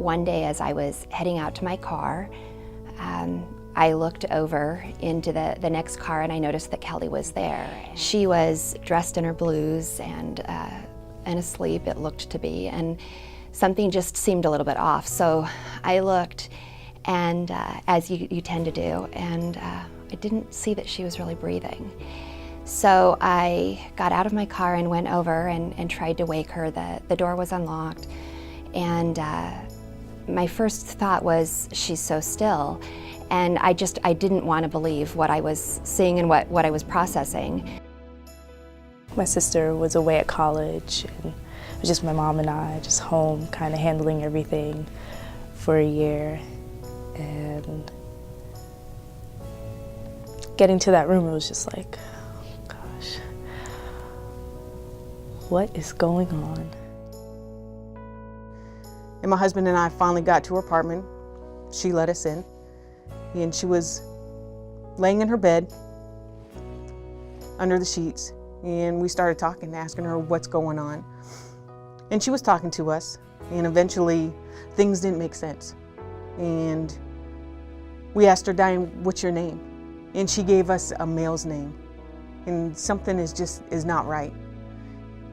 One day as I was heading out to my car, I looked over into the next car and I noticed that Kelly was there. She was dressed in her blues and asleep, it looked to be, and something just seemed a little bit off. So I looked, and as you tend to do, and I didn't see that she was really breathing. So I got out of my car and went over and tried to wake her. The door was unlocked, and my first thought was, she's so still. And I didn't want to believe what I was seeing and what I was processing. My sister was away at college, and it was just my mom and I, just home, kind of handling everything for a year. And getting to that room, it was just like, oh gosh, what is going on? And my husband and I finally got to her apartment. She let us in, and she was laying in her bed under the sheets, and we started talking, asking her what's going on. And she was talking to us, and eventually things didn't make sense. And we asked her, Diane, what's your name? And she gave us a male's name, and something is not right.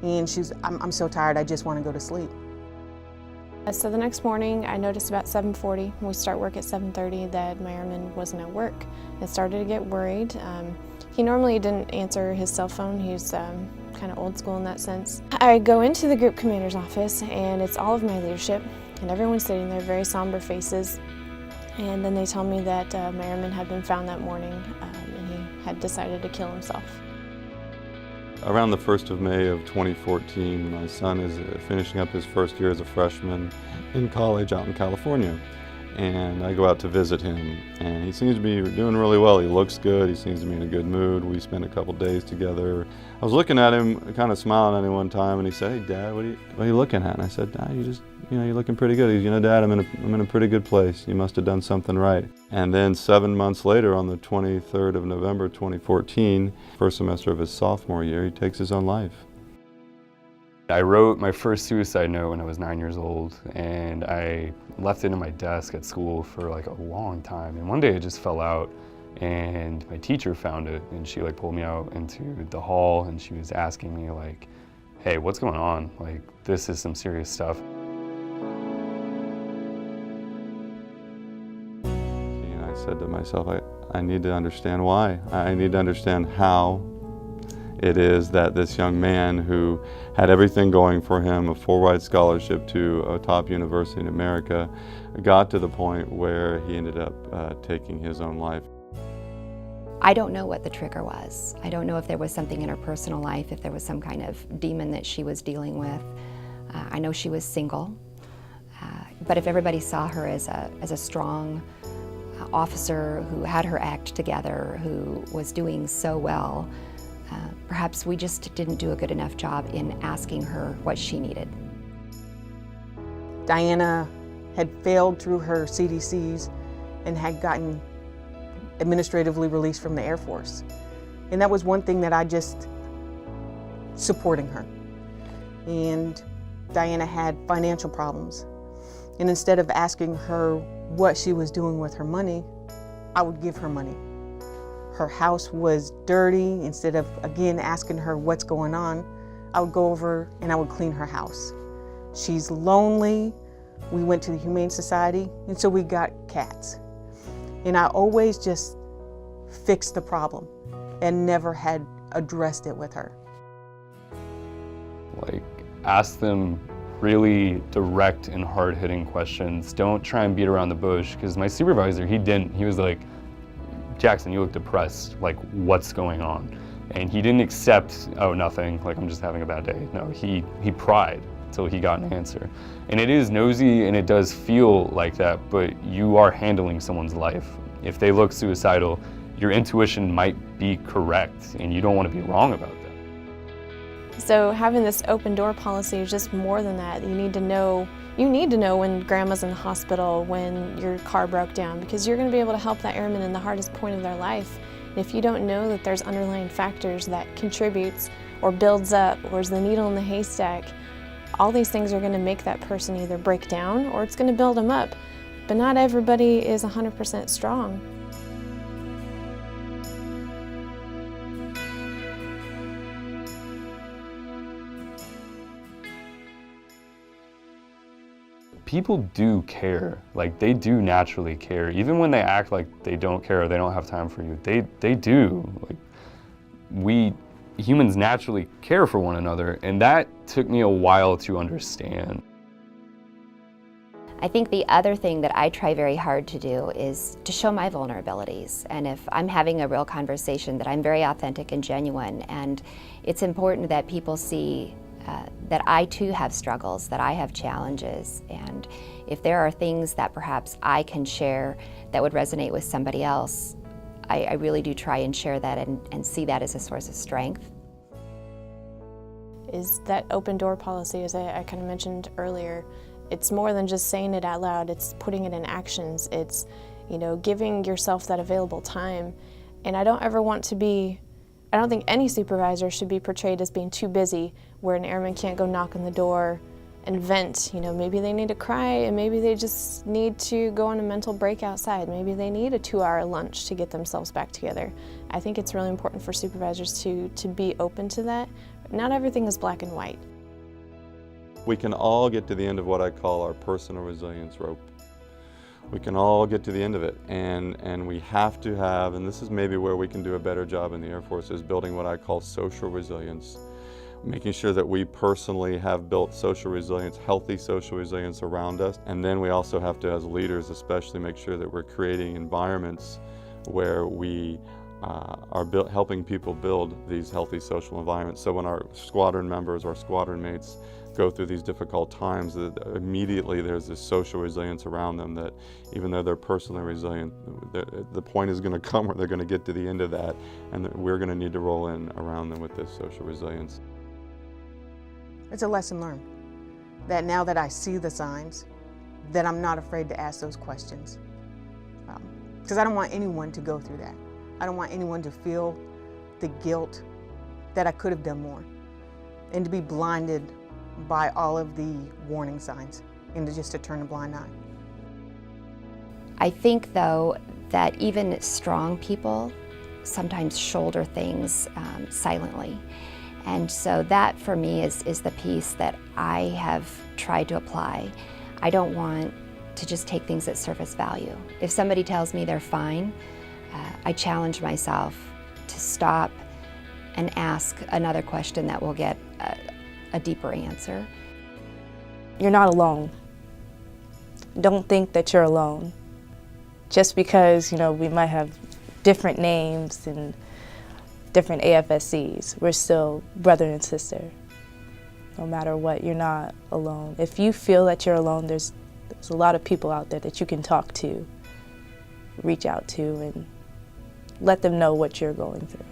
And she's, I'm so tired, I just want to go to sleep. So the next morning, I noticed about 7:40, when we start work at 7:30, that my airman wasn't at work. I started to get worried. He normally didn't answer his cell phone. He's kind of old school in that sense. I go into the group commander's office, and it's all of my leadership, and everyone's sitting there, very somber faces. And then they tell me that my airman had been found that morning, and he had decided to kill himself. Around the 1st of May of 2014, my son is finishing up his first year as a freshman in college out in California. And I go out to visit him, and he seems to be doing really well. He looks good, he seems to be in a good mood. We spent a couple days together. I was looking at him, kind of smiling at him one time, and he said, "Hey Dad, what are you looking at?" And I said, "Nah, you're looking pretty good." He's, Dad, I'm in a pretty good place. You must have done something right." And then 7 months later, on the 23rd of November 2014, first semester of his sophomore year, he takes his own life. I wrote my first suicide note when I was 9 years old, and I left it in my desk at school for like a long time. And one day it just fell out, and my teacher found it, and she pulled me out into the hall, and she was asking me "Hey, what's going on? This is some serious stuff." And I said to myself, I need to understand why. I need to understand how it is that this young man who had everything going for him, a full-ride scholarship to a top university in America, got to the point where he ended up taking his own life. I don't know what the trigger was. I don't know if there was something in her personal life, if there was some kind of demon that she was dealing with. I know she was single, but if everybody saw her as a strong officer who had her act together, who was doing so well, perhaps we just didn't do a good enough job in asking her what she needed. Diana had failed through her CDCs and had gotten administratively released from the Air Force. And that was one thing that I just supporting her. And Diana had financial problems. And instead of asking her what she was doing with her money, I would give her money. Her house was dirty. Instead of, again, asking her what's going on, I would go over and I would clean her house. She's lonely. We went to the Humane Society, and so we got cats. And I always just fixed the problem and never had addressed it with her. Like, ask them really direct and hard-hitting questions. Don't try and beat around the bush, because my supervisor, he didn't. He was like, Jackson, you look depressed, like, what's going on? And he didn't accept, oh, nothing, like, I'm just having a bad day. No, he pried until he got an answer. And it is nosy and it does feel like that, but you are handling someone's life. If they look suicidal, your intuition might be correct and you don't want to be wrong about that. So having this open door policy is just more than that. You need to know when grandma's in the hospital, when your car broke down, because you're going to be able to help that airman in the hardest point of their life. And if you don't know that there's underlying factors that contributes or builds up or is the needle in the haystack, all these things are going to make that person either break down or it's going to build them up. But not everybody is 100% strong. People do care, like they do naturally care. Even when they act like they don't care or they don't have time for you, they do. Like, we humans naturally care for one another, and that took me a while to understand. I think the other thing that I try very hard to do is to show my vulnerabilities. And if I'm having a real conversation, that I'm very authentic and genuine. And it's important that people see that I too have struggles, that I have challenges. And if there are things that perhaps I can share that would resonate with somebody else, I really do try and share that and see that as a source of strength. Is that open door policy, as I kind of mentioned earlier, it's more than just saying it out loud, it's putting it in actions. It's, giving yourself that available time. And I don't think any supervisor should be portrayed as being too busy, where an airman can't go knock on the door and vent. Maybe they need to cry, and maybe they just need to go on a mental break outside. Maybe they need a 2-hour lunch to get themselves back together. I think it's really important for supervisors to be open to that. Not everything is black and white. We can all get to the end of what I call our personal resilience rope. We can all get to the end of it, and we have to have, and this is maybe where we can do a better job in the Air Force, is building what I call social resilience. Making sure that we personally have built social resilience, healthy social resilience around us. And then we also have to, as leaders especially, make sure that we're creating environments where we are helping people build these healthy social environments. So when our squadron members, our squadron mates, go through these difficult times, that immediately there's this social resilience around them, that even though they're personally resilient, the point is going to come where they're going to get to the end of that, and that we're going to need to roll in around them with this social resilience. It's a lesson learned, that now that I see the signs, that I'm not afraid to ask those questions. Because I don't want anyone to go through that. I don't want anyone to feel the guilt that I could have done more, and to be blinded by all of the warning signs, and just to turn a blind eye. I think, though, that even strong people sometimes shoulder things silently. And so that, for me, is the piece that I have tried to apply. I don't want to just take things at surface value. If somebody tells me they're fine, I challenge myself to stop and ask another question that will get a deeper answer. You're not alone. Don't think that you're alone. Just because, we might have different names and different AFSCs, we're still brother and sister. No matter what, you're not alone. If you feel that you're alone, there's a lot of people out there that you can talk to, reach out to, and let them know what you're going through.